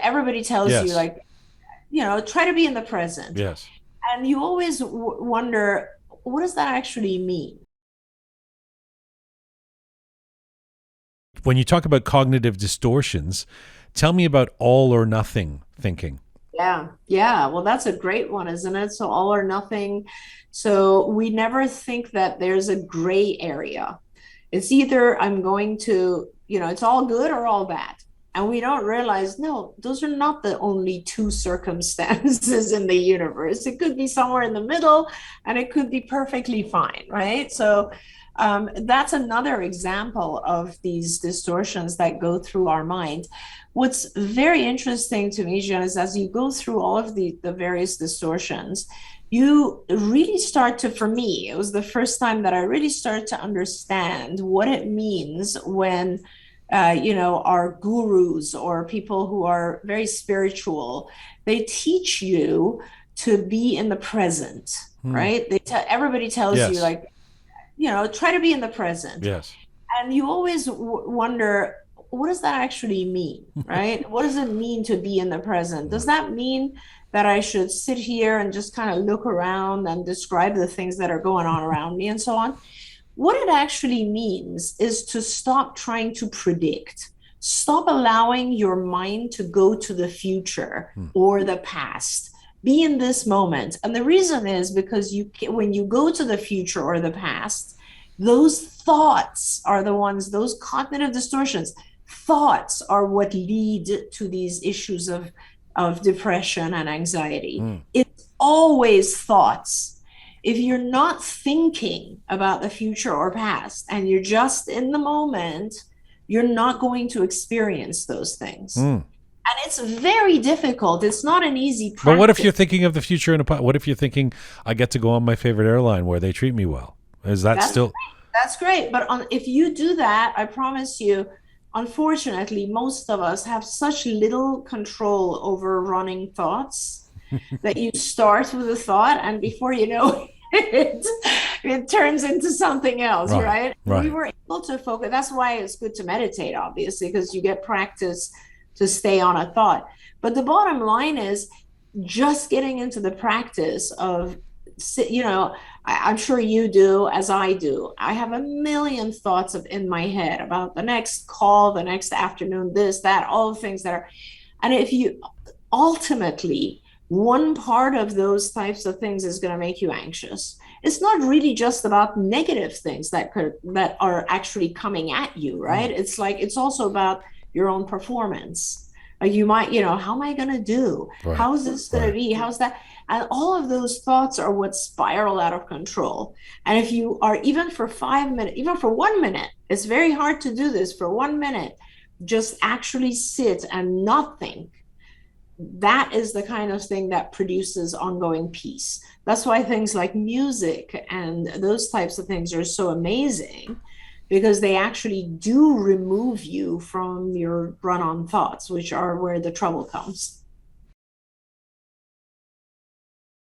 everybody tells you Yes. like, try to be in the present. Yes. And you always wonder, what does that actually mean? When you talk about cognitive distortions, tell me about all or nothing thinking. Yeah, yeah. Well, that's a great one, isn't it? So all or nothing. So we never think that there's a gray area. It's either I'm going to, it's all good or all bad. And we don't realize, no, those are not the only two circumstances in the universe. It could be somewhere in the middle and it could be perfectly fine, right? So that's another example of these distortions that go through our mind. What's very interesting to me, Jean, is as you go through all of the various distortions, you really start to, for me, it was the first time that I really started to understand what it means when, our gurus or people who are very spiritual, they teach you to be in the present, Hmm. right? Everybody tells you Yes. like, try to be in the present. Yes. And you always wonder, what does that actually mean, right? What does it mean to be in the present? Hmm. Does that mean that I should sit here and just kind of look around and describe the things that are going on around me and so on? What it actually means is to stop trying to predict. Stop allowing your mind to go to the future Hmm. or the past. Be in this moment. And the reason is because when you go to the future or the past, those thoughts are the ones, those cognitive distortions, thoughts are what lead to these issues of depression and anxiety. Hmm. It's always thoughts. If you're not thinking about the future or past and you're just in the moment, you're not going to experience those things. Hmm. And it's very difficult. It's not an easy But what if you're practice. thinking of the future in a what if you're thinking I get to go on my favorite airline where they treat me well? Is that That's still that's great. But if you do that, I promise you, unfortunately, most of us have such little control over running thoughts that you start with a thought and before you know it, it turns into something else, right? right? We Right. were able to focus. That's why it's good to meditate, obviously, because you get practice to stay on a thought. But the bottom line is just getting into the practice of, I'm sure you do as I do. I have a million thoughts in my head about the next call, the next afternoon, this, that, all the things that are, and if you ultimately, one part of those types of things is going to make you anxious. It's not really just about negative things that are actually coming at you, Hmm. right? It's like it's also about your own performance. Like you might, how am I going to do? Right. How's this going to Right. be? How's that? And all of those thoughts are what spiral out of control. And if you are even for 5 minutes, even for 1 minute, it's very hard to do this for 1 minute, just actually sit and not think. That is the kind of thing that produces ongoing peace. That's why things like music and those types of things are so amazing because they actually do remove you from your run on thoughts, which are where the trouble comes.